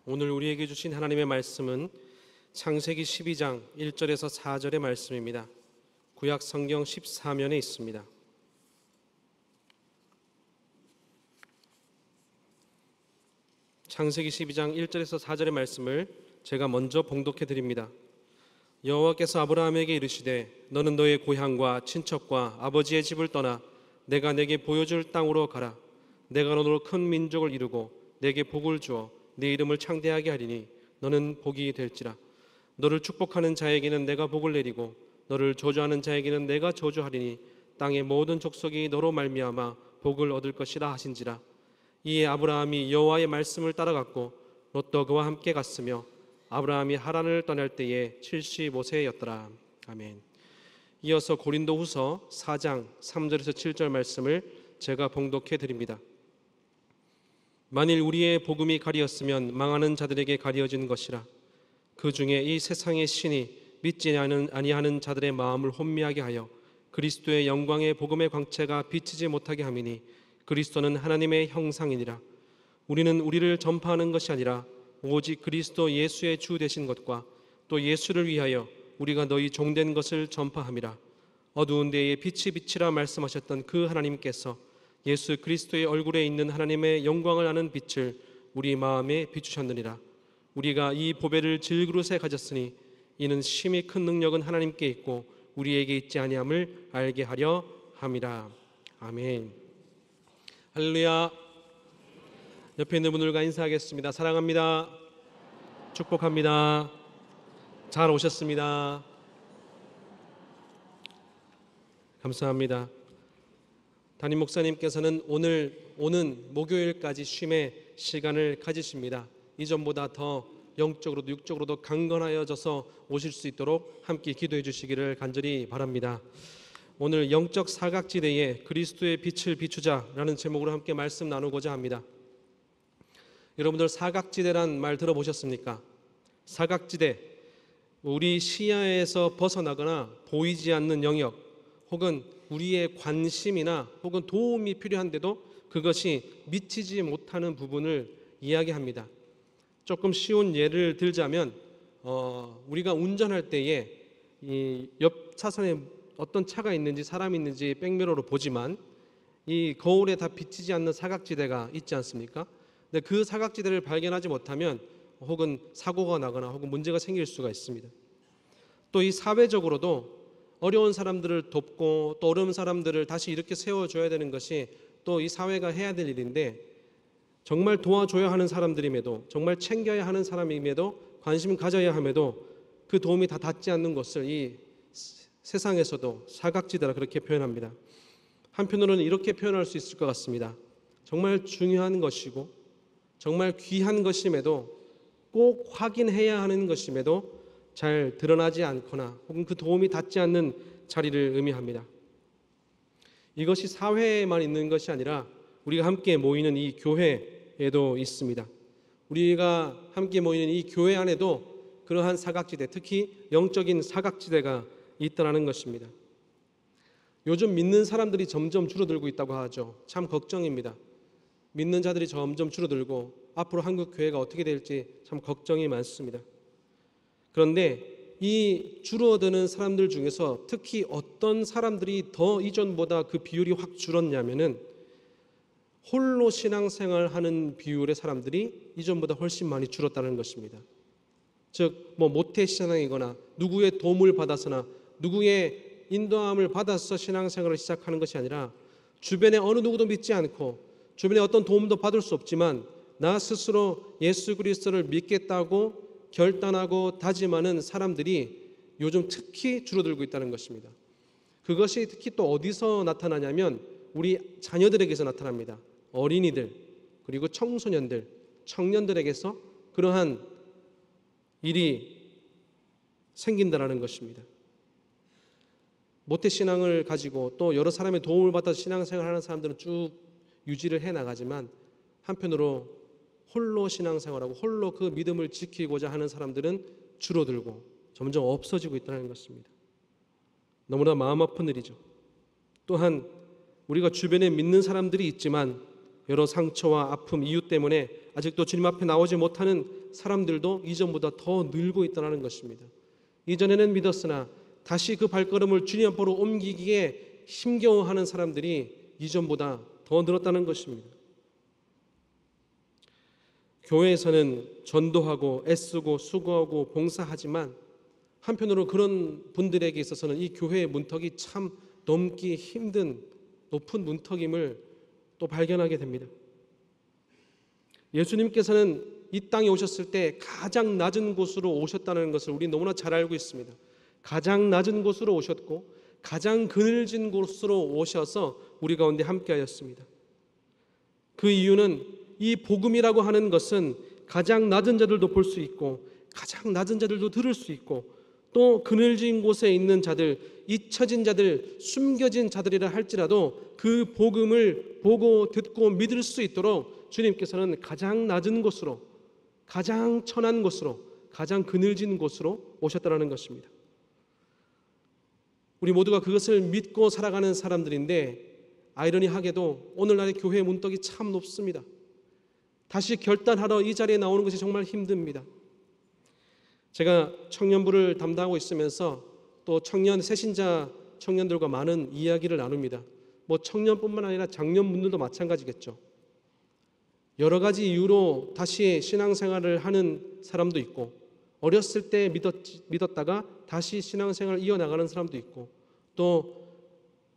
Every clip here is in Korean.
오늘 우리에게 주신 하나님의 말씀은 창세기 12장 1절에서 4절의 말씀입니다. 구약 성경 14면에 있습니다. 창세기 12장 1절에서 4절의 말씀을 제가 먼저 봉독해 드립니다. 여호와께서 아브라함에게 이르시되 너는 너의 고향과 친척과 아버지의 집을 떠나 내가 내게 보여줄 땅으로 가라. 내가 너로 큰 민족을 이루고 내게 복을 주어 네 이름을 창대하게 하리니 너는 복이 될지라. 너를 축복하는 자에게는 내가 복을 내리고 너를 저주하는 자에게는 내가 저주하리니 땅의 모든 족속이 너로 말미암아 복을 얻을 것이라 하신지라. 이에 아브라함이 여호와의 말씀을 따라갔고 롯도 그와 함께 갔으며 아브라함이 하란을 떠날 때에 75세였더라. 아멘. 이어서 고린도후서 4장 3절에서 7절 말씀을 제가 봉독해 드립니다. 만일 우리의 복음이 가리었으면 망하는 자들에게 가리어진 것이라. 그 중에 이 세상의 신이 믿지 아니하는 자들의 마음을 혼미하게 하여 그리스도의 영광의 복음의 광채가 비치지 못하게 함이니 그리스도는 하나님의 형상이니라. 우리는 우리를 전파하는 것이 아니라 오직 그리스도 예수의 주 되신 것과 또 예수를 위하여 우리가 너희 종된 것을 전파함이라. 어두운 데에 빛이 비치라 말씀하셨던 그 하나님께서 예수 그리스도의 얼굴에 있는 하나님의 영광을 아는 빛을 우리 마음에 비추셨느니라. 우리가 이 보배를 질그릇에 가졌으니 이는 심히 큰 능력은 하나님께 있고 우리에게 있지 아니함을 알게 하려 함이라. 아멘. 할렐루야. 옆에 있는 분들과 인사하겠습니다. 사랑합니다. 축복합니다. 잘 오셨습니다. 감사합니다. 담임 목사님께서는 오는 목요일까지 쉼의 시간을 가지십니다. 이전보다 더 영적으로도 육적으로도 강건하여져서 오실 수 있도록 함께 기도해 주시기를 간절히 바랍니다. 오늘 영적 사각지대에 그리스도의 빛을 비추자라는 제목으로 함께 말씀 나누고자 합니다. 여러분들 사각지대란 말 들어보셨습니까? 사각지대, 우리 시야에서 벗어나거나 보이지 않는 영역, 혹은 우리의 관심이나 혹은 도움이 필요한데도 그것이 미치지 못하는 부분을 이야기합니다. 조금 쉬운 예를 들자면 우리가 운전할 때에 이 옆 차선에 어떤 차가 있는지 사람이 있는지 백미러로 보지만 이 거울에 다 비치지 않는 사각지대가 있지 않습니까? 근데 그 사각지대를 발견하지 못하면 혹은 사고가 나거나 혹은 문제가 생길 수가 있습니다. 또 이 사회적으로도 어려운 사람들을 돕고 또 어려운 사람들을 다시 이렇게 세워줘야 되는 것이 또 이 사회가 해야 될 일인데, 정말 도와줘야 하는 사람들임에도 정말 챙겨야 하는 사람임에도 관심 가져야 함에도 그 도움이 다 닿지 않는 것을 이 세상에서도 사각지대라 그렇게 표현합니다. 한편으로는 이렇게 표현할 수 있을 것 같습니다. 정말 중요한 것이고 정말 귀한 것임에도 꼭 확인해야 하는 것임에도 잘 드러나지 않거나 혹은 그 도움이 닿지 않는 자리를 의미합니다. 이것이 사회에만 있는 것이 아니라 우리가 함께 모이는 이 교회에도 있습니다. 우리가 함께 모이는 이 교회 안에도 그러한 사각지대, 특히 영적인 사각지대가 있다는 것입니다. 요즘 믿는 사람들이 점점 줄어들고 있다고 하죠. 참 걱정입니다. 믿는 자들이 점점 줄어들고 앞으로 한국 교회가 어떻게 될지 참 걱정이 많습니다. 그런데 이 줄어드는 사람들 중에서 특히 어떤 사람들이 더 이전보다 그 비율이 확 줄었냐면은 홀로 신앙생활하는 비율의 사람들이 이전보다 훨씬 많이 줄었다는 것입니다. 즉 모태신앙이거나 누구의 도움을 받아서나 누구의 인도함을 받아서 신앙생활을 시작하는 것이 아니라 주변에 어느 누구도 믿지 않고 주변에 어떤 도움도 받을 수 없지만 나 스스로 예수 그리스도를 믿겠다고 결단하고 다짐하는 사람들이 요즘 특히 줄어들고 있다는 것입니다. 그것이 특히 또 어디서 나타나냐면 우리 자녀들에게서 나타납니다. 어린이들 그리고 청소년들, 청년들에게서 그러한 일이 생긴다는 것입니다. 모태신앙을 가지고 또 여러 사람의 도움을 받아서 신앙생활하는 사람들은 쭉 유지를 해나가지만 한편으로 홀로 신앙생활하고 홀로 그 믿음을 지키고자 하는 사람들은 줄어들고 점점 없어지고 있다는 것입니다. 너무나 마음 아픈 일이죠. 또한 우리가 주변에 믿는 사람들이 있지만 여러 상처와 아픔, 이유 때문에 아직도 주님 앞에 나오지 못하는 사람들도 이전보다 더 늘고 있다는 것입니다. 이전에는 믿었으나 다시 그 발걸음을 주님 앞으로 옮기기에 힘겨워하는 사람들이 이전보다 더 늘었다는 것입니다. 교회에서는 전도하고 애쓰고 수고하고 봉사하지만 한편으로 그런 분들에게 있어서는 이 교회의 문턱이 참 넘기 힘든 높은 문턱임을 또 발견하게 됩니다. 예수님께서는 이 땅에 오셨을 때 가장 낮은 곳으로 오셨다는 것을 우리 너무나 잘 알고 있습니다. 가장 낮은 곳으로 오셨고 가장 그늘진 곳으로 오셔서 우리 가운데 함께하였습니다. 그 이유는 이 복음이라고 하는 것은 가장 낮은 자들도 볼 수 있고 가장 낮은 자들도 들을 수 있고 또 그늘진 곳에 있는 자들, 잊혀진 자들, 숨겨진 자들이라 할지라도 그 복음을 보고 듣고 믿을 수 있도록 주님께서는 가장 낮은 곳으로, 가장 천한 곳으로, 가장 그늘진 곳으로 오셨다는 것입니다. 우리 모두가 그것을 믿고 살아가는 사람들인데 아이러니하게도 오늘날의 교회의 문턱이 참 높습니다. 다시 결단하러 이 자리에 나오는 것이 정말 힘듭니다. 제가 청년부를 담당하고 있으면서 또 청년 새신자 청년들과 많은 이야기를 나눕니다. 청년뿐만 아니라 장년분들도 마찬가지겠죠. 여러 가지 이유로 다시 신앙생활을 하는 사람도 있고 어렸을 때 믿었다가 다시 신앙생활을 이어나가는 사람도 있고 또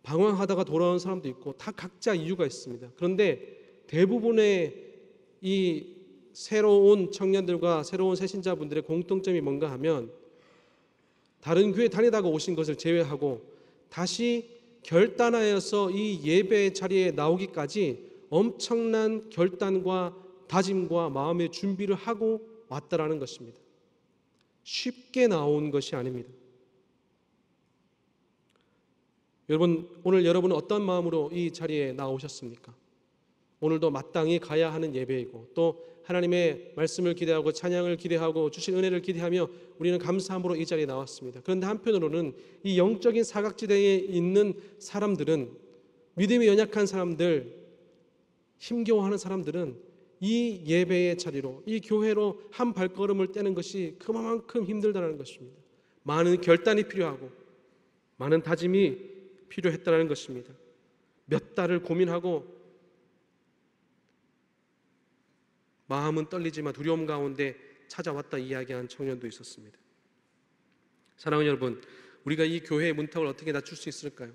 방황하다가 돌아온 사람도 있고 다 각자 이유가 있습니다. 그런데 대부분의 이 새로운 청년들과 새로운 새신자분들의 공통점이 뭔가 하면 다른 교회 다니다가 오신 것을 제외하고 다시 결단하여서 이 예배 자리에 나오기까지 엄청난 결단과 다짐과 마음의 준비를 하고 왔다라는 것입니다. 쉽게 나온 것이 아닙니다. 여러분, 오늘 여러분은 어떤 마음으로 이 자리에 나오셨습니까? 오늘도 마땅히 가야 하는 예배이고 또 하나님의 말씀을 기대하고 찬양을 기대하고 주신 은혜를 기대하며 우리는 감사함으로 이 자리에 나왔습니다. 그런데 한편으로는 이 영적인 사각지대에 있는 사람들은, 믿음이 연약한 사람들, 힘겨워하는 사람들은 이 예배의 자리로, 이 교회로 한 발걸음을 떼는 것이 그만큼 힘들다는 것입니다. 많은 결단이 필요하고 많은 다짐이 필요했다는 것입니다. 몇 달을 고민하고 마음은 떨리지만 두려움 가운데 찾아왔다 이야기한 청년도 있었습니다. 사랑하는 여러분, 우리가 이 교회의 문턱을 어떻게 낮출 수 있을까요?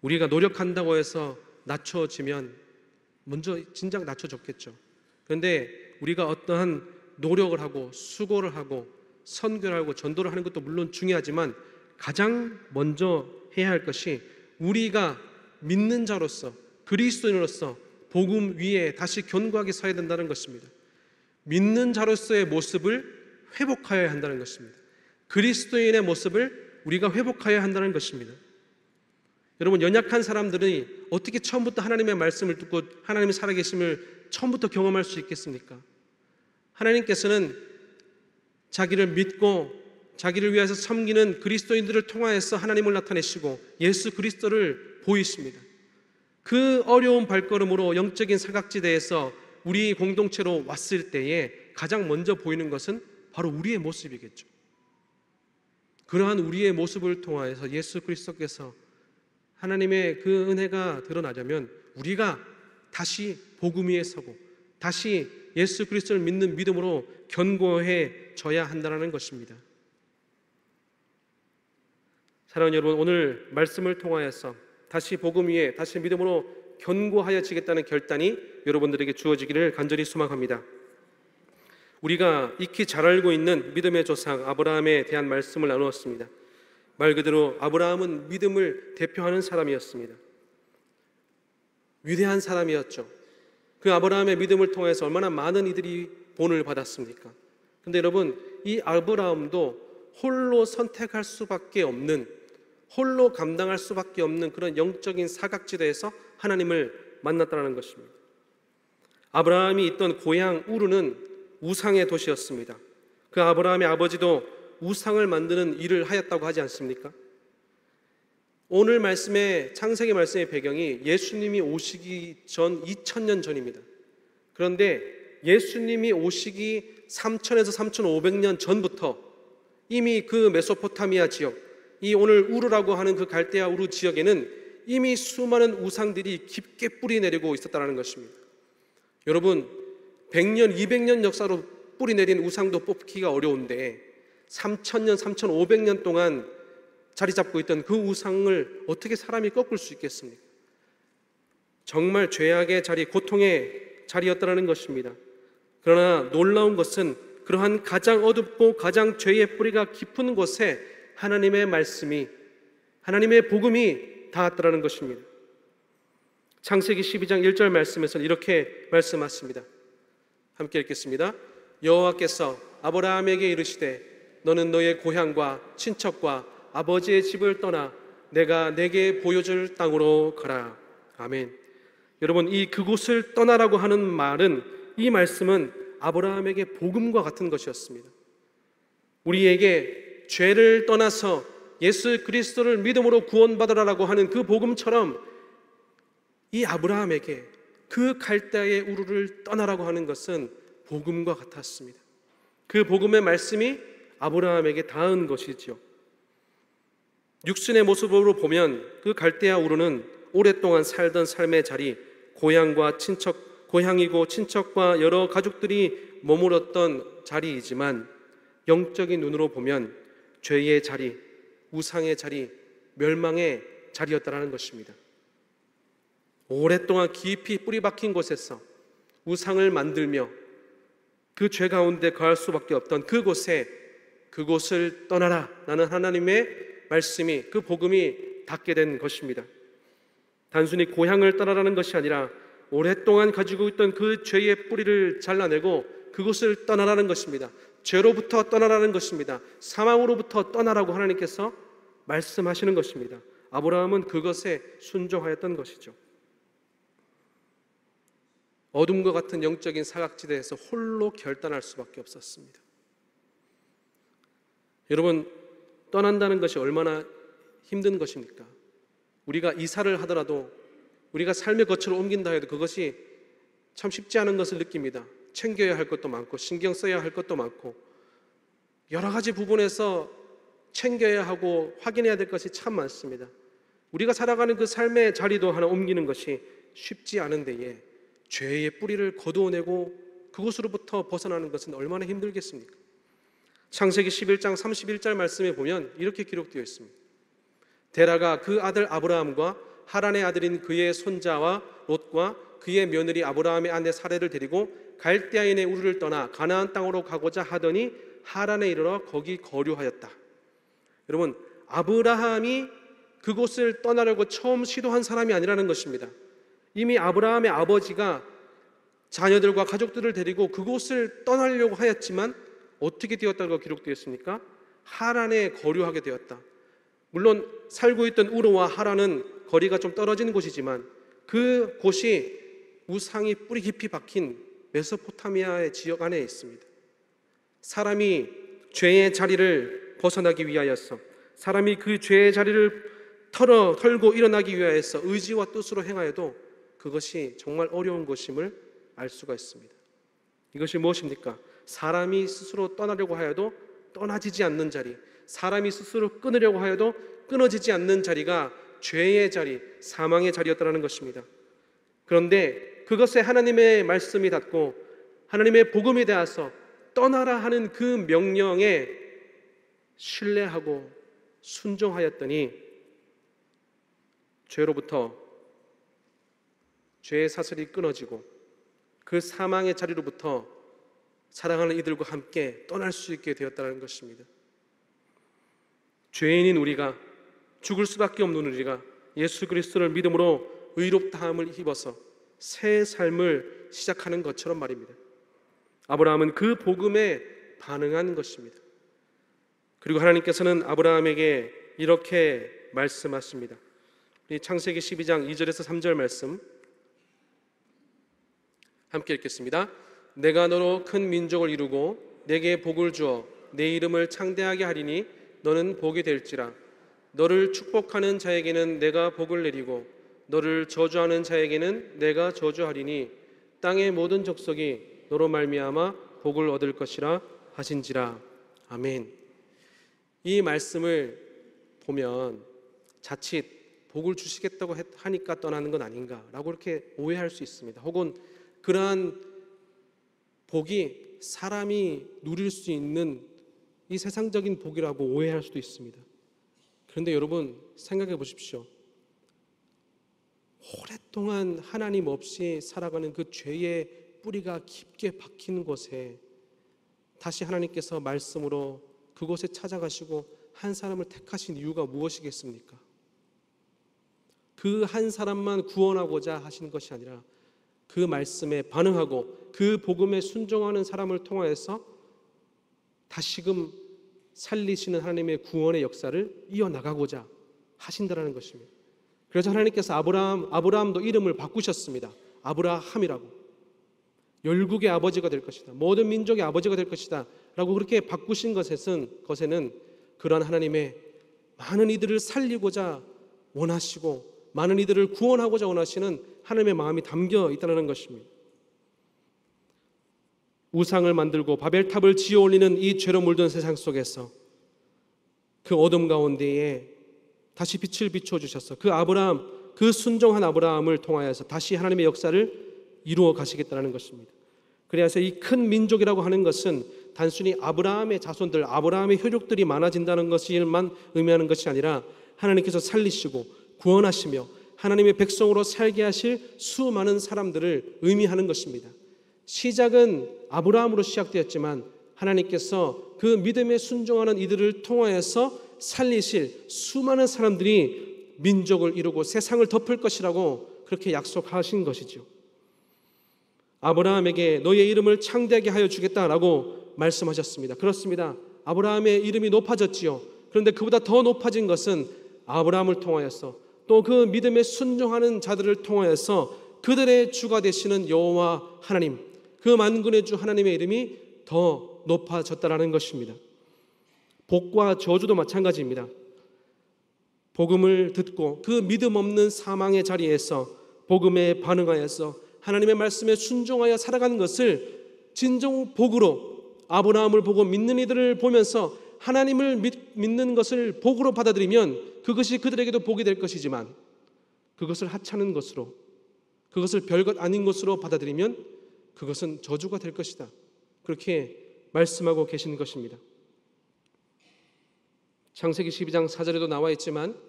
우리가 노력한다고 해서 낮춰지면 먼저 진작 낮춰졌겠죠. 그런데 우리가 어떠한 노력을 하고 수고를 하고 선교를 하고 전도를 하는 것도 물론 중요하지만 가장 먼저 해야 할 것이 우리가 믿는 자로서, 그리스도인으로서 복음 위에 다시 견고하게 서야 된다는 것입니다. 믿는 자로서의 모습을 회복하여야 한다는 것입니다. 그리스도인의 모습을 우리가 회복하여야 한다는 것입니다. 여러분, 연약한 사람들이 어떻게 처음부터 하나님의 말씀을 듣고 하나님의 살아계심을 처음부터 경험할 수 있겠습니까? 하나님께서는 자기를 믿고 자기를 위해서 섬기는 그리스도인들을 통하여서 하나님을 나타내시고 예수 그리스도를 보이십니다. 그 어려운 발걸음으로 영적인 사각지대에서 우리 공동체로 왔을 때에 가장 먼저 보이는 것은 바로 우리의 모습이겠죠. 그러한 우리의 모습을 통하여서 예수 그리스도께서 하나님의 그 은혜가 드러나려면 우리가 다시 복음 위에 서고 다시 예수 그리스도를 믿는 믿음으로 견고해져야 한다는 것입니다. 사랑하는 여러분, 오늘 말씀을 통하여서 다시 복음 위에 다시 믿음으로 견고하여지겠다는 결단이 여러분들에게 주어지기를 간절히 소망합니다. 우리가 익히 잘 알고 있는 믿음의 조상 아브라함에 대한 말씀을 나누었습니다. 말 그대로 아브라함은 믿음을 대표하는 사람이었습니다. 위대한 사람이었죠. 그 아브라함의 믿음을 통해서 얼마나 많은 이들이 본을 받았습니까? 그런데 여러분, 이 아브라함도 홀로 선택할 수밖에 없는, 홀로 감당할 수밖에 없는 그런 영적인 사각지대에서 하나님을 만났다는 것입니다. 아브라함이 있던 고향 우르는 우상의 도시였습니다. 그 아브라함의 아버지도 우상을 만드는 일을 하였다고 하지 않습니까? 오늘 말씀의 창세기 말씀의 배경이 예수님이 오시기 전 2000년 전입니다. 그런데 예수님이 오시기 3000에서 3500년 전부터 이미 그 메소포타미아 지역, 이 오늘 우르라고 하는 그 갈대아 우르 지역에는 이미 수많은 우상들이 깊게 뿌리 내리고 있었다는 것입니다. 여러분, 100년, 200년 역사로 뿌리 내린 우상도 뽑기가 어려운데 3000년, 3500년 동안 자리 잡고 있던 그 우상을 어떻게 사람이 꺾을 수 있겠습니까? 정말 죄악의 자리, 고통의 자리였다는 것입니다. 그러나 놀라운 것은 그러한 가장 어둡고 가장 죄의 뿌리가 깊은 곳에 하나님의 말씀이, 하나님의 복음이 닿았다는 것입니다. 창세기 12장 1절 말씀에서는 이렇게 말씀하십니다. 함께 읽겠습니다. 여호와께서 아브라함에게 이르시되 너는 너의 고향과 친척과 아버지의 집을 떠나 내가 내게 보여줄 땅으로 가라. 아멘. 여러분, 이 그곳을 떠나라고 하는 말은, 이 말씀은 아브라함에게 복음과 같은 것이었습니다. 우리에게 죄를 떠나서 예수 그리스도를 믿음으로 구원받으라고 하는 그 복음처럼 이 아브라함에게 그 갈대아의 우르를 떠나라고 하는 것은 복음과 같았습니다. 그 복음의 말씀이 아브라함에게 닿은 것이지요. 육신의 모습으로 보면 그 갈대아 우르는 오랫동안 살던 삶의 자리, 고향이고 친척과 여러 가족들이 머물었던 자리이지만 영적인 눈으로 보면 죄의 자리, 우상의 자리, 멸망의 자리였다는 것입니다. 오랫동안 깊이 뿌리 박힌 곳에서 우상을 만들며 그 죄 가운데 거할 수밖에 없던 그곳을 떠나라 라는 하나님의 말씀이, 그 복음이 닿게 된 것입니다. 단순히 고향을 떠나라는 것이 아니라 오랫동안 가지고 있던 그 죄의 뿌리를 잘라내고 그곳을 떠나라는 것입니다. 죄로부터 떠나라는 것입니다. 사망으로부터 떠나라고 하나님께서 말씀하시는 것입니다. 아브라함은 그것에 순종하였던 것이죠. 어둠과 같은 영적인 사각지대에서 홀로 결단할 수밖에 없었습니다. 여러분, 떠난다는 것이 얼마나 힘든 것입니까? 우리가 이사를 하더라도, 우리가 삶의 거처를 옮긴다 해도 그것이 참 쉽지 않은 것을 느낍니다. 챙겨야 할 것도 많고 신경 써야 할 것도 많고 여러 가지 부분에서 챙겨야 하고 확인해야 될 것이 참 많습니다. 우리가 살아가는 그 삶의 자리도 하나 옮기는 것이 쉽지 않은 데에 죄의 뿌리를 거두어내고 그곳으로부터 벗어나는 것은 얼마나 힘들겠습니까? 창세기 11장 31절 말씀에 보면 이렇게 기록되어 있습니다. 데라가 그 아들 아브라함과 하란의 아들인 그의 손자와 롯과 그의 며느리 아브라함의 아내 사레를 데리고 갈대아인의 우르를 떠나 가나안 땅으로 가고자 하더니 하란에 이르러 거기 거류하였다. 여러분, 아브라함이 그곳을 떠나려고 처음 시도한 사람이 아니라는 것입니다. 이미 아브라함의 아버지가 자녀들과 가족들을 데리고 그곳을 떠나려고 하였지만 어떻게 되었다고 기록되어 있습니까? 하란에 거류하게 되었다. 물론 살고 있던 우르와 하란은 거리가 좀 떨어진 곳이지만 그 곳이 우상이 뿌리 깊이 박힌 메소포타미아의 지역 안에 있습니다. 사람이 죄의 자리를 벗어나기 위하여서, 사람이 그 죄의 자리를 털고 일어나기 위하여서 의지와 뜻으로 행하여도 그것이 정말 어려운 것임을 알 수가 있습니다. 이것이 무엇입니까? 사람이 스스로 떠나려고 하여도 떠나지지 않는 자리, 사람이 스스로 끊으려고 하여도 끊어지지 않는 자리가 죄의 자리, 사망의 자리였다는 것입니다. 그런데 그것에 하나님의 말씀이 닿고 하나님의 복음이 닿아서 떠나라 하는 그 명령에 신뢰하고 순종하였더니 죄로부터, 죄의 사슬이 끊어지고 그 사망의 자리로부터 사랑하는 이들과 함께 떠날 수 있게 되었다는 것입니다. 죄인인 우리가, 죽을 수밖에 없는 우리가 예수 그리스도를 믿음으로 의롭다함을 입어서 새 삶을 시작하는 것처럼 말입니다. 아브라함은 그 복음에 반응한 것입니다. 그리고 하나님께서는 아브라함에게 이렇게 말씀하십니다. 이 창세기 12장 2절에서 3절 말씀 함께 읽겠습니다. 내가 너로 큰 민족을 이루고 내게 복을 주어 내 이름을 창대하게 하리니 너는 복이 될지라. 너를 축복하는 자에게는 내가 복을 내리고 너를 저주하는 자에게는 내가 저주하리니 땅의 모든 족속이 너로 말미암아 복을 얻을 것이라 하신지라. 아멘. 이 말씀을 보면 자칫 복을 주시겠다고 하니까 떠나는 건 아닌가라고 이렇게 오해할 수 있습니다. 혹은 그러한 복이 사람이 누릴 수 있는 이 세상적인 복이라고 오해할 수도 있습니다. 그런데 여러분 생각해 보십시오. 오랫동안 하나님 없이 살아가는 그 죄의 뿌리가 깊게 박힌 곳에 다시 하나님께서 말씀으로 그곳에 찾아가시고 한 사람을 택하신 이유가 무엇이겠습니까? 그 한 사람만 구원하고자 하신 것이 아니라 그 말씀에 반응하고 그 복음에 순종하는 사람을 통하여서 다시금 살리시는 하나님의 구원의 역사를 이어나가고자 하신다라는 것입니다. 그래서 하나님께서 아브라함도 이름을 바꾸셨습니다. 아브라함이라고. 열국의 아버지가 될 것이다. 모든 민족의 아버지가 될 것이다 라고 그렇게 바꾸신 것에는 그러한 하나님의 많은 이들을 살리고자 원하시고 많은 이들을 구원하고자 원하시는 하나님의 마음이 담겨 있다는 것입니다. 우상을 만들고 바벨탑을 지어 올리는 이 죄로 물든 세상 속에서 그 어둠 가운데에 다시 빛을 비춰주셔서 그 순종한 아브라함을 통하여서 다시 하나님의 역사를 이루어 가시겠다는 것입니다. 그래서 이 큰 민족이라고 하는 것은 단순히 아브라함의 자손들, 아브라함의 혈육들이 많아진다는 것만 의미하는 것이 아니라 하나님께서 살리시고 구원하시며 하나님의 백성으로 살게 하실 수많은 사람들을 의미하는 것입니다. 시작은 아브라함으로 시작되었지만 하나님께서 그 믿음에 순종하는 이들을 통하여서 살리실 수많은 사람들이 민족을 이루고 세상을 덮을 것이라고 그렇게 약속하신 것이죠. 아브라함에게 너의 이름을 창대하게 하여 주겠다라고 말씀하셨습니다. 그렇습니다. 아브라함의 이름이 높아졌지요. 그런데 그보다 더 높아진 것은 아브라함을 통하여서 또 그 믿음에 순종하는 자들을 통하여서 그들의 주가 되시는 여호와 하나님, 그 만군의 주 하나님의 이름이 더 높아졌다라는 것입니다. 복과 저주도 마찬가지입니다. 복음을 듣고 그 믿음 없는 사망의 자리에서 복음에 반응하여서 하나님의 말씀에 순종하여 살아가는 것을 진정 복으로 아브라함을 보고 믿는 이들을 보면서 하나님을 믿는 것을 복으로 받아들이면 그것이 그들에게도 복이 될 것이지만 그것을 하찮은 것으로 그것을 별것 아닌 것으로 받아들이면 그것은 저주가 될 것이다. 그렇게 말씀하고 계시는 것입니다. 창세기 12장 4절에도 나와 있지만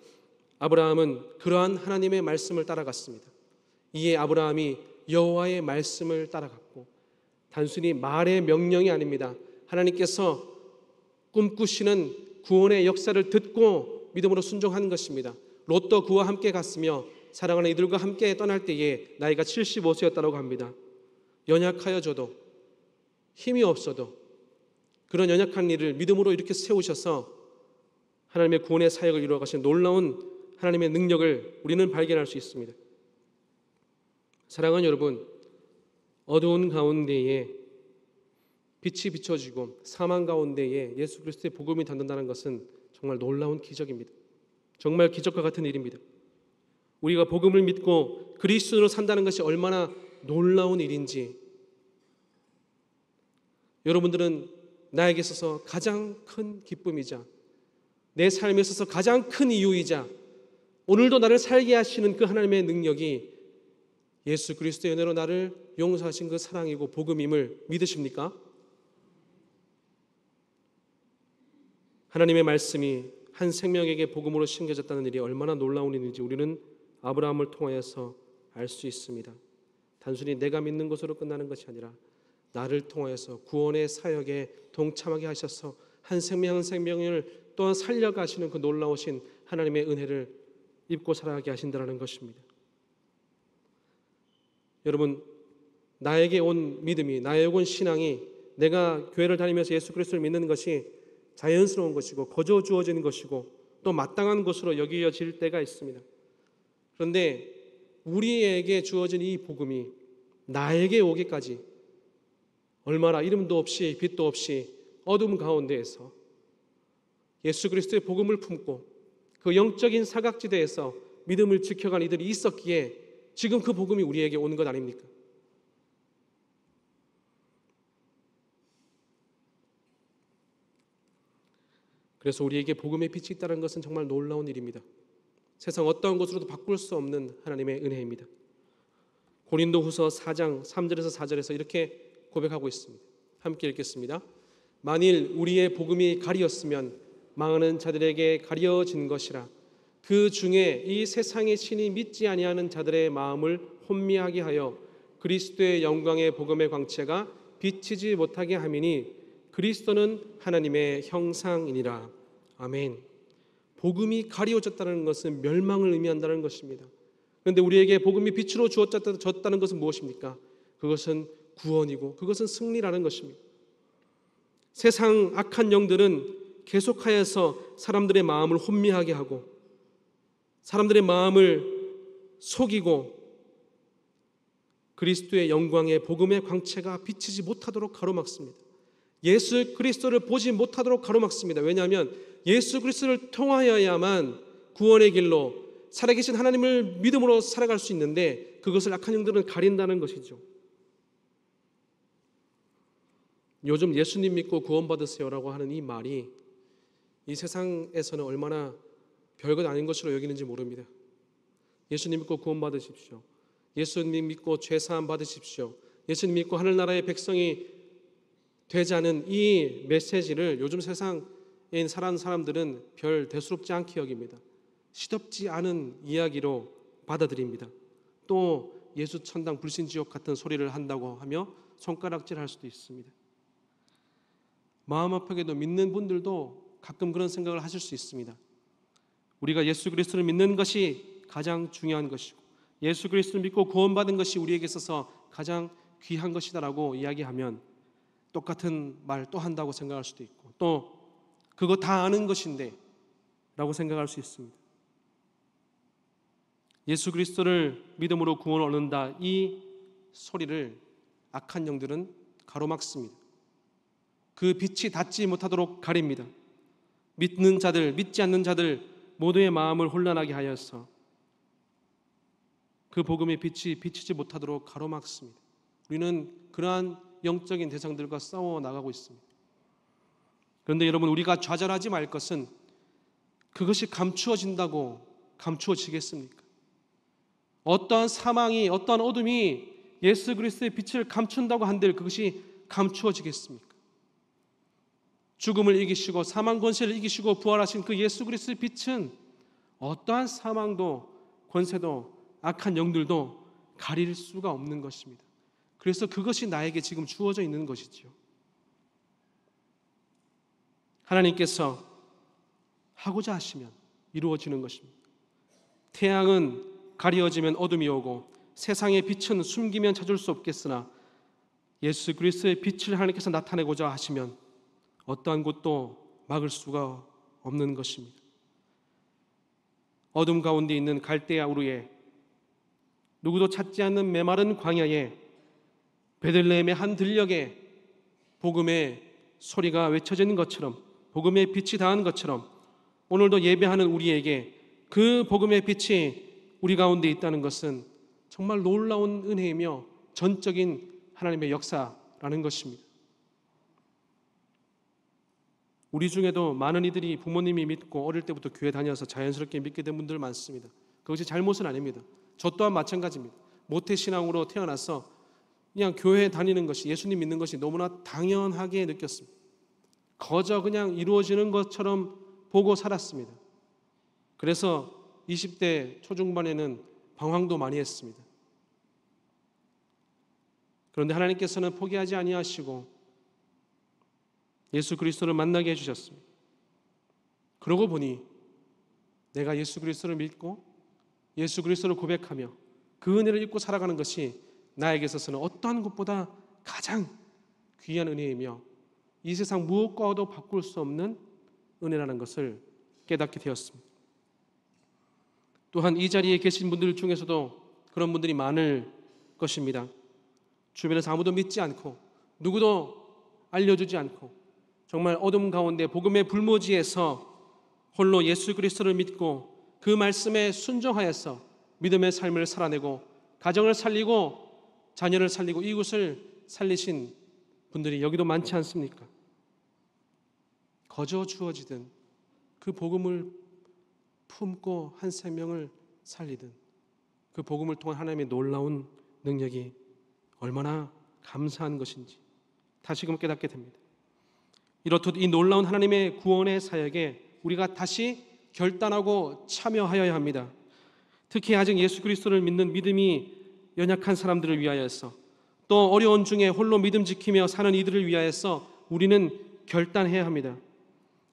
아브라함은 그러한 하나님의 말씀을 따라갔습니다. 이에 아브라함이 여호와의 말씀을 따라갔고 단순히 말의 명령이 아닙니다. 하나님께서 꿈꾸시는 구원의 역사를 듣고 믿음으로 순종하는 것입니다. 롯도 그와 함께 갔으며 사랑하는 이들과 함께 떠날 때에 나이가 75세였다고 합니다. 연약하여져도 힘이 없어도 그런 연약한 일을 믿음으로 이렇게 세우셔서 하나님의 구원의 사역을 이루어 가신 놀라운 하나님의 능력을 우리는 발견할 수 있습니다. 사랑하는 여러분, 어두운 가운데에 빛이 비춰지고 사망 가운데에 예수 그리스도의 복음이 닿는다는 것은 정말 놀라운 기적입니다. 정말 기적과 같은 일입니다. 우리가 복음을 믿고 그리스도로 산다는 것이 얼마나 놀라운 일인지 여러분들은 나에게 있어서 가장 큰 기쁨이자 내 삶에 있어서 가장 큰 이유이자 오늘도 나를 살게 하시는 그 하나님의 능력이 예수 그리스도의 은혜로 나를 용서하신 그 사랑이고 복음임을 믿으십니까? 하나님의 말씀이 한 생명에게 복음으로 심겨졌다는 일이 얼마나 놀라운 일인지 우리는 아브라함을 통하여서 알 수 있습니다. 단순히 내가 믿는 것으로 끝나는 것이 아니라 나를 통하여서 구원의 사역에 동참하게 하셔서 한 생명 한 생명을 또한 살려가시는 그 놀라우신 하나님의 은혜를 입고 살아가게 하신다는 것입니다. 여러분, 나에게 온 믿음이, 나에게 온 신앙이 내가 교회를 다니면서 예수 그리스도를 믿는 것이 자연스러운 것이고 거저 주어지는 것이고 또 마땅한 것으로 여겨질 때가 있습니다. 그런데 우리에게 주어진 이 복음이 나에게 오기까지 얼마나 이름도 없이 빛도 없이 어둠 가운데에서 예수 그리스도의 복음을 품고 그 영적인 사각지대에서 믿음을 지켜간 이들이 있었기에 지금 그 복음이 우리에게 오는 것 아닙니까? 그래서 우리에게 복음의 빛이 있다는 것은 정말 놀라운 일입니다. 세상 어떠한 것으로도 바꿀 수 없는 하나님의 은혜입니다. 고린도후서 4장 3절에서 4절에서 이렇게 고백하고 있습니다. 함께 읽겠습니다. 만일 우리의 복음이 가리었으면 망하는 자들에게 가려진 것이라. 그 중에 이 세상의 신이 믿지 아니하는 자들의 마음을 혼미하게 하여 그리스도의 영광의 복음의 광채가 비치지 못하게 함이니 그리스도는 하나님의 형상이니라. 아멘. 복음이 가리워졌다는 것은 멸망을 의미한다는 것입니다. 그런데 우리에게 복음이 빛으로 주어졌다는 것은 무엇입니까? 그것은 구원이고 그것은 승리라는 것입니다. 세상 악한 영들은 계속하여서 사람들의 마음을 혼미하게 하고 사람들의 마음을 속이고 그리스도의 영광의 복음의 광채가 비치지 못하도록 가로막습니다. 예수 그리스도를 보지 못하도록 가로막습니다. 왜냐하면 예수 그리스도를 통하여야만 구원의 길로 살아계신 하나님을 믿음으로 살아갈 수 있는데 그것을 악한 영들은 가린다는 것이죠. 요즘 예수님 믿고 구원받으세요라고 하는 이 말이 이 세상에서는 얼마나 별것 아닌 것으로 여기는지 모릅니다. 예수님 믿고 구원받으십시오. 예수님 믿고 죄사함 받으십시오. 예수님 믿고 하늘나라의 백성이 되자는 이 메시지를 요즘 세상에 살아가는 사람들은 별 대수롭지 않게 여깁니다. 시덥지 않은 이야기로 받아들입니다. 또 예수 천당 불신지옥 같은 소리를 한다고 하며 손가락질할 수도 있습니다. 마음 아프게도 믿는 분들도 가끔 그런 생각을 하실 수 있습니다. 우리가 예수 그리스도를 믿는 것이 가장 중요한 것이고 예수 그리스도를 믿고 구원받은 것이 우리에게 있어서 가장 귀한 것이다라고 이야기하면 똑같은 말 또 한다고 생각할 수도 있고 또 그거 다 아는 것인데 라고 생각할 수 있습니다. 예수 그리스도를 믿음으로 구원을 얻는다 이 소리를 악한 영들은 가로막습니다. 그 빛이 닿지 못하도록 가립니다. 믿는 자들, 믿지 않는 자들 모두의 마음을 혼란하게 하여서 그 복음의 빛이 비치지 못하도록 가로막습니다. 우리는 그러한 영적인 대상들과 싸워 나가고 있습니다. 그런데 여러분 우리가 좌절하지 말 것은 그것이 감추어진다고 감추어지겠습니까? 어떠한 사망이 어떠한 어둠이 예수 그리스도의 빛을 감춘다고 한들 그것이 감추어지겠습니까? 죽음을 이기시고 사망 권세를 이기시고 부활하신 그 예수 그리스도의 빛은 어떠한 사망도 권세도 악한 영들도 가릴 수가 없는 것입니다. 그래서 그것이 나에게 지금 주어져 있는 것이지요. 하나님께서 하고자 하시면 이루어지는 것입니다. 태양은 가리워지면 어둠이 오고 세상의 빛은 숨기면 찾을 수 없겠으나 예수 그리스도의 빛을 하나님께서 나타내고자 하시면 어떠한 것도 막을 수가 없는 것입니다. 어둠 가운데 있는 갈대아 우르에 누구도 찾지 않는 메마른 광야에 베들레헴의 한 들녘에 복음의 소리가 외쳐지는 것처럼 복음의 빛이 닿은 것처럼 오늘도 예배하는 우리에게 그 복음의 빛이 우리 가운데 있다는 것은 정말 놀라운 은혜이며 전적인 하나님의 역사라는 것입니다. 우리 중에도 많은 이들이 부모님이 믿고 어릴 때부터 교회 다녀서 자연스럽게 믿게 된 분들 많습니다. 그것이 잘못은 아닙니다. 저 또한 마찬가지입니다. 모태신앙으로 태어나서 그냥 교회 다니는 것이 예수님 믿는 것이 너무나 당연하게 느꼈습니다. 거저 그냥 이루어지는 것처럼 보고 살았습니다. 그래서 20대 초중반에는 방황도 많이 했습니다. 그런데 하나님께서는 포기하지 아니하시고 예수 그리스도를 만나게 해주셨습니다. 그러고 보니 내가 예수 그리스도를 믿고 예수 그리스도를 고백하며 그 은혜를 입고 살아가는 것이 나에게 있어서는 어떠한 것보다 가장 귀한 은혜이며 이 세상 무엇과도 바꿀 수 없는 은혜라는 것을 깨닫게 되었습니다. 또한 이 자리에 계신 분들 중에서도 그런 분들이 많을 것입니다. 주변에서 아무도 믿지 않고 누구도 알려주지 않고 정말 어둠 가운데 복음의 불모지에서 홀로 예수 그리스도를 믿고 그 말씀에 순종하여서 믿음의 삶을 살아내고 가정을 살리고 자녀를 살리고 이웃을 살리신 분들이 여기도 많지 않습니까? 거저 주어지든 그 복음을 품고 한 생명을 살리든 그 복음을 통한 하나님의 놀라운 능력이 얼마나 감사한 것인지 다시금 깨닫게 됩니다. 이렇듯 이 놀라운 하나님의 구원의 사역에 우리가 다시 결단하고 참여하여야 합니다. 특히 아직 예수 그리스도를 믿는 믿음이 연약한 사람들을 위하여서, 또 어려운 중에 홀로 믿음 지키며 사는 이들을 위하여서 우리는 결단해야 합니다.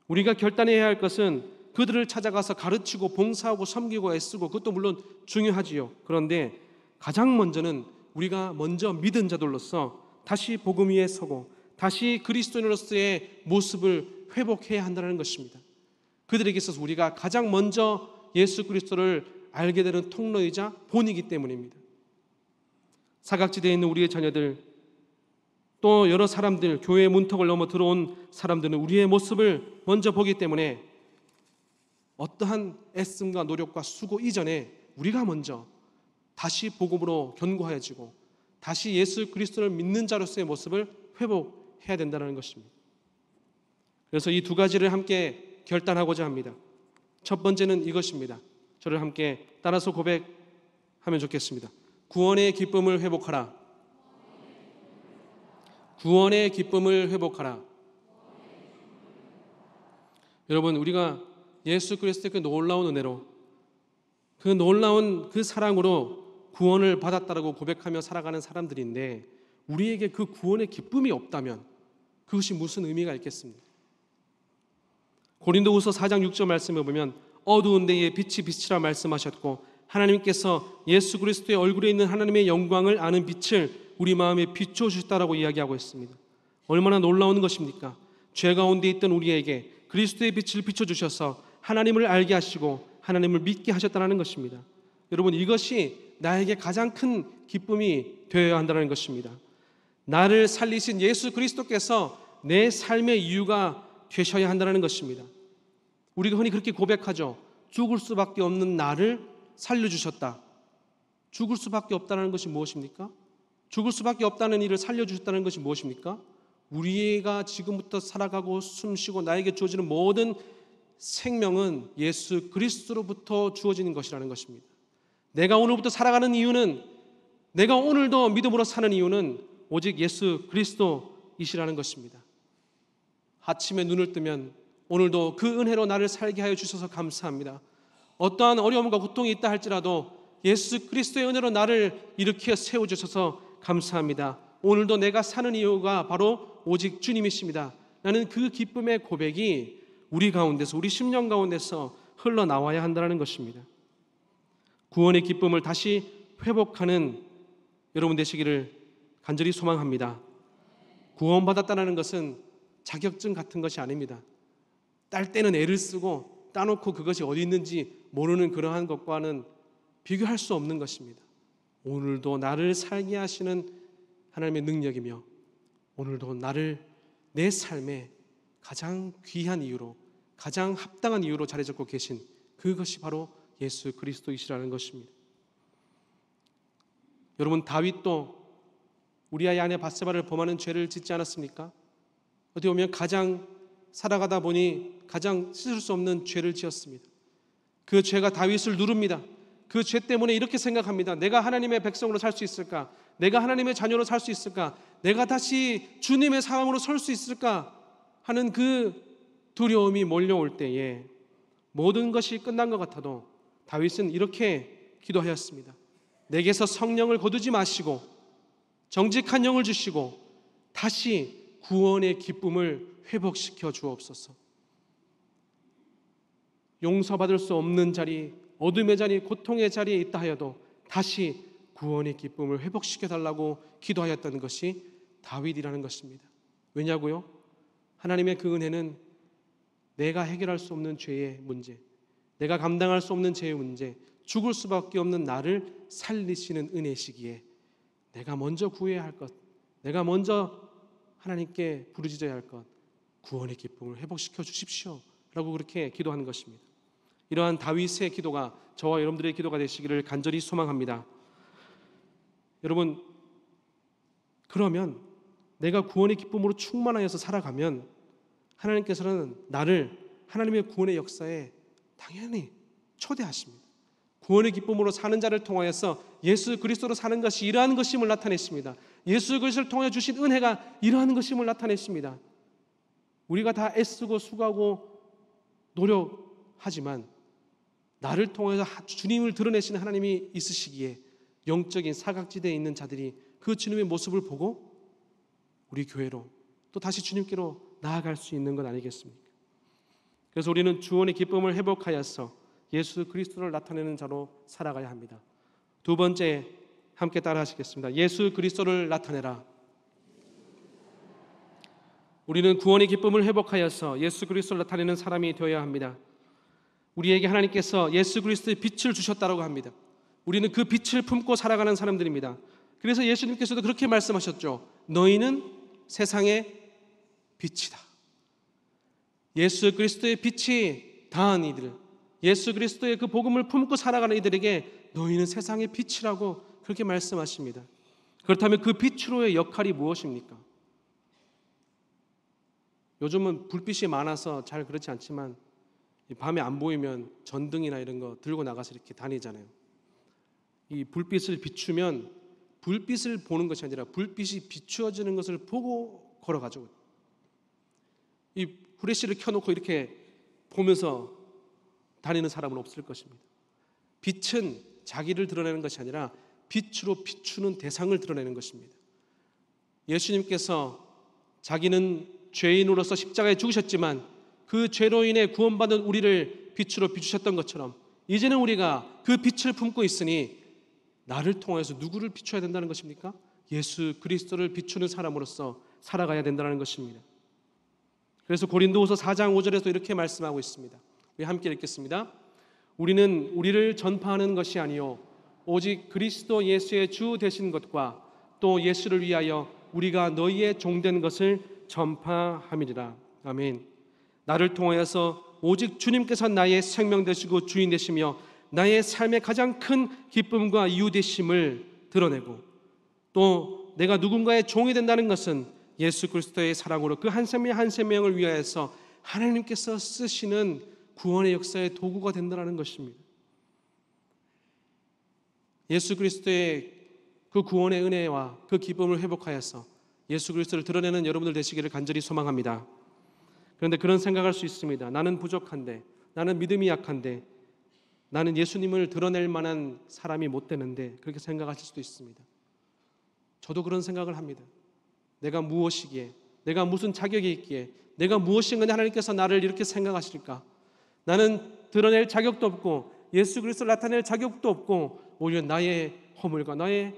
우리가 결단해야 할 것은 그들을 찾아가서 가르치고 봉사하고 섬기고 애쓰고, 그것도 물론 중요하지요. 그런데 가장 먼저는 우리가 먼저 믿은 자들로서 다시 복음 위에 서고 다시 그리스도인으로서의 모습을 회복해야 한다는 것입니다. 그들에게 있어서 우리가 가장 먼저 예수 그리스도를 알게 되는 통로이자 본이기 때문입니다. 사각지대에 있는 우리의 자녀들, 또 여러 사람들, 교회의 문턱을 넘어 들어온 사람들은 우리의 모습을 먼저 보기 때문에 어떠한 애씀과 노력과 수고 이전에 우리가 먼저 다시 복음으로 견고해지고 다시 예수 그리스도를 믿는 자로서의 모습을 회복해야 된다는 것입니다. 그래서 이 두 가지를 함께 결단하고자 합니다. 첫 번째는 이것입니다. 저를 함께 따라서 고백하면 좋겠습니다. 구원의 기쁨을 회복하라. 구원의 기쁨을 회복하라. 여러분, 우리가 예수 그리스도의 그 놀라운 은혜로, 그 놀라운 그 사랑으로 구원을 받았다라고 고백하며 살아가는 사람들인데, 우리에게 그 구원의 기쁨이 없다면 그것이 무슨 의미가 있겠습니까? 고린도후서 4장 6절 말씀을 보면 어두운 데에 빛이 빛이라 말씀하셨고 하나님께서 예수 그리스도의 얼굴에 있는 하나님의 영광을 아는 빛을 우리 마음에 비춰주셨다라고 이야기하고 있습니다. 얼마나 놀라운 것입니까? 죄 가운데 있던 우리에게 그리스도의 빛을 비춰주셔서 하나님을 알게 하시고 하나님을 믿게 하셨다는 것입니다. 여러분, 이것이 나에게 가장 큰 기쁨이 되어야 한다는 것입니다. 나를 살리신 예수 그리스도께서 내 삶의 이유가 되셔야 한다는 것입니다. 우리가 흔히 그렇게 고백하죠. 죽을 수밖에 없는 나를 살려주셨다. 죽을 수밖에 없다는 것이 무엇입니까? 죽을 수밖에 없다는 일을 살려주셨다는 것이 무엇입니까? 우리가 지금부터 살아가고 숨쉬고 나에게 주어지는 모든 생명은 예수 그리스도로부터 주어지는 것이라는 것입니다. 내가 오늘부터 살아가는 이유는, 내가 오늘도 믿음으로 사는 이유는 오직 예수 그리스도이시라는 것입니다. 아침에 눈을 뜨면 오늘도 그 은혜로 나를 살게 하여 주셔서 감사합니다. 어떠한 어려움과 고통이 있다 할지라도 예수 그리스도의 은혜로 나를 일으켜 세워주셔서 감사합니다. 오늘도 내가 사는 이유가 바로 오직 주님이십니다. 나는 그 기쁨의 고백이 우리 가운데서, 우리 심령 가운데서 흘러나와야 한다는 것입니다. 구원의 기쁨을 다시 회복하는 여러분 되시기를 간절히 소망합니다. 구원받았다는 것은 자격증 같은 것이 아닙니다. 딸 때는 애를 쓰고 따놓고 그것이 어디 있는지 모르는 그러한 것과는 비교할 수 없는 것입니다. 오늘도 나를 살게 하시는 하나님의 능력이며 오늘도 나를 내 삶의 가장 귀한 이유로, 가장 합당한 이유로 자리 잡고 계신 그것이 바로 예수 그리스도이시라는 것입니다. 여러분, 다윗도 우리아의 아내 밧세바를 범하는 죄를 짓지 않았습니까? 어떻게 보면 가장 살아가다 보니 가장 씻을 수 없는 죄를 지었습니다. 그 죄가 다윗을 누릅니다. 그 죄 때문에 이렇게 생각합니다. 내가 하나님의 백성으로 살 수 있을까? 내가 하나님의 자녀로 살 수 있을까? 내가 다시 주님의 사람으로 설 수 있을까? 하는 그 두려움이 몰려올 때에 모든 것이 끝난 것 같아도 다윗은 이렇게 기도하였습니다. 내게서 성령을 거두지 마시고 정직한 영을 주시고 다시 구원의 기쁨을 회복시켜 주옵소서. 용서받을 수 없는 자리, 어둠의 자리, 고통의 자리에 있다 하여도 다시 구원의 기쁨을 회복시켜 달라고 기도하였던 것이 다윗이라는 것입니다. 왜냐고요? 하나님의 그 은혜는 내가 해결할 수 없는 죄의 문제, 내가 감당할 수 없는 죄의 문제, 죽을 수밖에 없는 나를 살리시는 은혜시기에 내가 먼저 구해야 할 것, 내가 먼저 하나님께 부르짖어야 할 것, 구원의 기쁨을 회복시켜 주십시오 라고 그렇게 기도하는 것입니다. 이러한 다윗의 기도가 저와 여러분들의 기도가 되시기를 간절히 소망합니다. 여러분, 그러면 내가 구원의 기쁨으로 충만하여서 살아가면 하나님께서는 나를 하나님의 구원의 역사에 당연히 초대하십니다. 구원의 기쁨으로 사는 자를 통하여서 예수 그리스도로 사는 것이 이러한 것임을 나타냈습니다. 예수 그리스도를 통해 주신 은혜가 이러한 것임을 나타냈습니다. 우리가 다 애쓰고 수고하고 노력하지만 나를 통해서 주님을 드러내시는 하나님이 있으시기에 영적인 사각지대에 있는 자들이 그 주님의 모습을 보고 우리 교회로 또 다시 주님께로 나아갈 수 있는 것 아니겠습니까? 그래서 우리는 구원의 기쁨을 회복하여서 예수 그리스도를 나타내는 자로 살아가야 합니다. 두 번째, 함께 따라 하시겠습니다. 예수 그리스도를 나타내라. 우리는 구원의 기쁨을 회복하여서 예수 그리스도를 나타내는 사람이 되어야 합니다. 우리에게 하나님께서 예수 그리스도의 빛을 주셨다고 합니다. 우리는 그 빛을 품고 살아가는 사람들입니다. 그래서 예수님께서도 그렇게 말씀하셨죠. 너희는 세상의 빛이다. 예수 그리스도의 빛이 닿은 이들, 예수 그리스도의 그 복음을 품고 살아가는 이들에게 너희는 세상의 빛이라고 그렇게 말씀하십니다. 그렇다면 그 빛으로의 역할이 무엇입니까? 요즘은 불빛이 많아서 잘 그렇지 않지만 밤에 안 보이면 전등이나 이런 거 들고 나가서 이렇게 다니잖아요. 이 불빛을 비추면 불빛을 보는 것이 아니라 불빛이 비추어지는 것을 보고 걸어가죠. 이 후레쉬를 켜놓고 이렇게 보면서 다니는 사람은 없을 것입니다. 빛은 자기를 드러내는 것이 아니라 빛으로 비추는 대상을 드러내는 것입니다. 예수님께서 자기는 죄인으로서 십자가에 죽으셨지만 그 죄로 인해 구원받은 우리를 빛으로 비추셨던 것처럼 이제는 우리가 그 빛을 품고 있으니 나를 통해서 누구를 비춰야 된다는 것입니까? 예수 그리스도를 비추는 사람으로서 살아가야 된다는 것입니다. 그래서 고린도후서 4장 5절에서 이렇게 말씀하고 있습니다. 우리 함께 읽겠습니다. 우리는 우리를 전파하는 것이 아니요 오직 그리스도 예수의 주 되신 것과 또 예수를 위하여 우리가 너희의 종된 것을 전파함이리라. 아멘. 나를 통하여서 오직 주님께서 나의 생명 되시고 주인 되시며 나의 삶의 가장 큰 기쁨과 이유 되심을 드러내고 또 내가 누군가의 종이 된다는 것은 예수 그리스도의 사랑으로 그 한 생명 한 생명을 위하여서 하나님께서 쓰시는 구원의 역사의 도구가 된다는 것입니다. 예수 그리스도의 그 구원의 은혜와 그 기쁨을 회복하여서 예수 그리스도를 드러내는 여러분들 되시기를 간절히 소망합니다. 그런데 그런 생각할 수 있습니다. 나는 부족한데, 나는 믿음이 약한데, 나는 예수님을 드러낼 만한 사람이 못 되는데 그렇게 생각하실 수도 있습니다. 저도 그런 생각을 합니다. 내가 무엇이기에, 내가 무슨 자격이 있기에, 내가 무엇인가 하나님께서 나를 이렇게 생각하실까? 나는 드러낼 자격도 없고 예수 그리스도를 나타낼 자격도 없고 오히려 나의 허물과 나의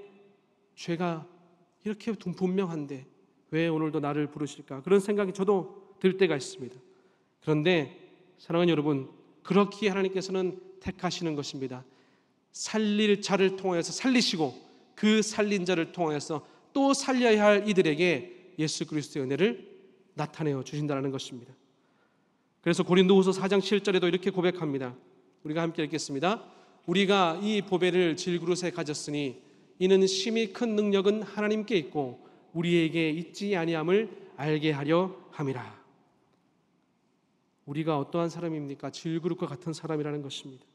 죄가 이렇게 분명한데 왜 오늘도 나를 부르실까? 그런 생각이 저도 들 때가 있습니다. 그런데 사랑하는 여러분, 그렇게 하나님께서는 택하시는 것입니다. 살릴 자를 통해서 살리시고 그 살린 자를 통해서 또 살려야 할 이들에게 예수 그리스도의 은혜를 나타내어 주신다는 것입니다. 그래서 고린도후서 4장 7절에도 이렇게 고백합니다. 우리가 함께 읽겠습니다. 우리가 이 보배를 질그릇에 가졌으니 이는 심히 큰 능력은 하나님께 있고 우리에게 있지 아니함을 알게 하려 함이라. 우리가 어떠한 사람입니까? 질그릇과 같은 사람이라는 것입니다.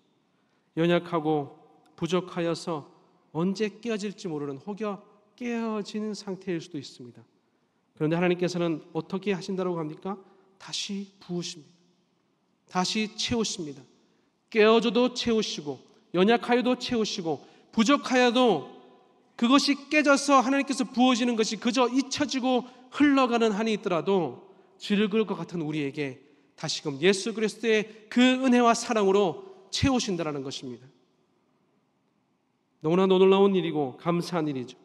연약하고 부족하여서 언제 깨어질지 모르는 혹여 깨어진 상태일 수도 있습니다. 그런데 하나님께서는 어떻게 하신다고 합니까? 다시 부으십니다. 다시 채우십니다. 깨어져도 채우시고 연약하여도 채우시고 부족하여도 그것이 깨져서 하나님께서 부어지는 것이 그저 잊혀지고 흘러가는 한이 있더라도 질그릇과 같은 우리에게 다시금 예수 그리스도의 그 은혜와 사랑으로 채우신다는 것입니다. 너무나 놀라운 일이고 감사한 일이죠.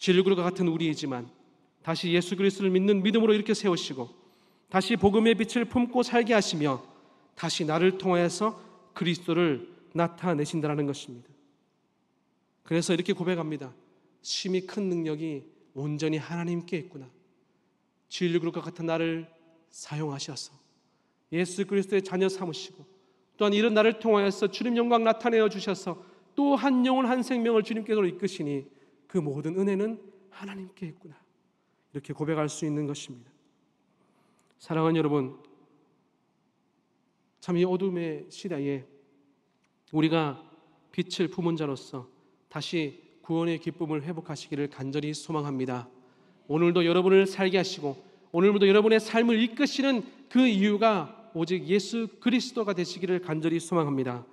질그릇과 같은 우리이지만 다시 예수 그리스도를 믿는 믿음으로 이렇게 세우시고 다시 복음의 빛을 품고 살게 하시며 다시 나를 통해서 그리스도를 나타내신다는 것입니다. 그래서 이렇게 고백합니다. 심히 큰 능력이 온전히 하나님께 있구나. 질그릇과 같은 나를 사용하셔서 예수 그리스도의 자녀 삼으시고 또한 이런 나를 통하여서 주님 영광 나타내어 주셔서 또 한 영혼 한 생명을 주님께로 이끄시니 그 모든 은혜는 하나님께 있구나. 이렇게 고백할 수 있는 것입니다. 사랑하는 여러분, 참 이 어둠의 시대에 우리가 빛을 품은 자로서 다시 구원의 기쁨을 회복하시기를 간절히 소망합니다. 오늘도 여러분을 살게 하시고 오늘도 여러분의 삶을 이끄시는 그 이유가 오직 예수 그리스도가 되시기를 간절히 소망합니다.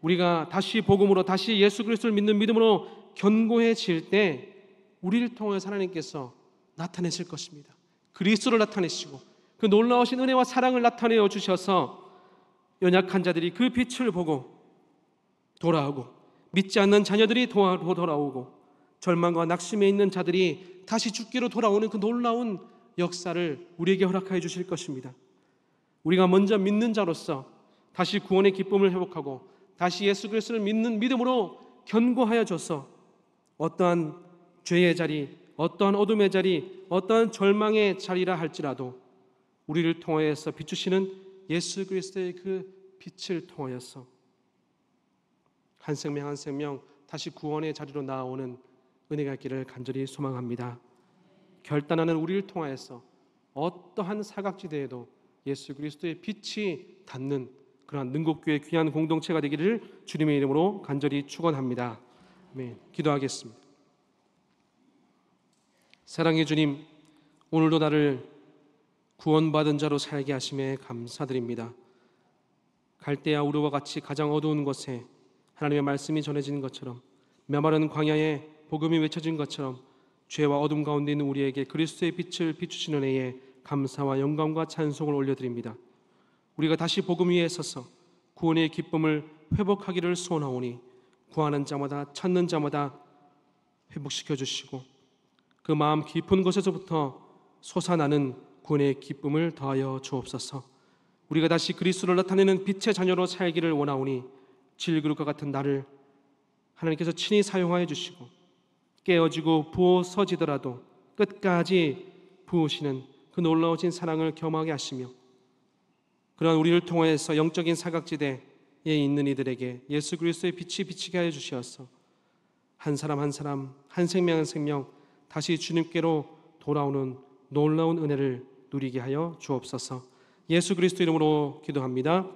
우리가 다시 복음으로 다시 예수 그리스도를 믿는 믿음으로 견고해질 때 우리를 통해서 하나님께서 나타내실 것입니다. 그리스도를 나타내시고 그 놀라우신 은혜와 사랑을 나타내어 주셔서 연약한 자들이 그 빛을 보고 돌아오고 믿지 않는 자녀들이 돌아오고 절망과 낙심에 있는 자들이 다시 죽기로 돌아오는 그 놀라운 역사를 우리에게 허락하여 주실 것입니다. 우리가 먼저 믿는 자로서 다시 구원의 기쁨을 회복하고 다시 예수 그리스도를 믿는 믿음으로 견고하여 져서 어떠한 죄의 자리, 어떠한 어둠의 자리, 어떠한 절망의 자리라 할지라도 우리를 통하여서 비추시는 예수 그리스도의 그 빛을 통하여서 한 생명 한 생명 다시 구원의 자리로 나아오는 은혜가 있기를 간절히 소망합니다. 결단하는 우리를 통하여서 어떠한 사각지대에도 예수 그리스도의 빛이 닿는 그러한 능곡교회 귀한 공동체가 되기를 주님의 이름으로 간절히 축원합니다. 아멘. 기도하겠습니다. 사랑의 주님, 오늘도 나를 구원받은 자로 살게 하심에 감사드립니다. 갈대아 우르와 같이 가장 어두운 곳에 하나님의 말씀이 전해지는 것처럼 메마른 광야에 복음이 외쳐진 것처럼 죄와 어둠 가운데 있는 우리에게 그리스도의 빛을 비추시는 은혜에 감사와 영광과 찬송을 올려드립니다. 우리가 다시 복음 위에 서서 구원의 기쁨을 회복하기를 소원하오니 구하는 자마다 찾는 자마다 회복시켜 주시고 그 마음 깊은 곳에서부터 솟아나는 구원의 기쁨을 더하여 주옵소서. 우리가 다시 그리스도를 나타내는 빛의 자녀로 살기를 원하오니 질그릇과 같은 나를 하나님께서 친히 사용하여 주시고 깨어지고 부어서지더라도 끝까지 부으시는 그 놀라우신 사랑을 경험하게 하시며 그러한 우리를 통하여서 영적인 사각지대에 있는 이들에게 예수 그리스도의 빛이 비치게 하여 주시어서 한 사람 한 사람 한 생명 한 생명 다시 주님께로 돌아오는 놀라운 은혜를 누리게 하여 주옵소서. 예수 그리스도 이름으로 기도합니다.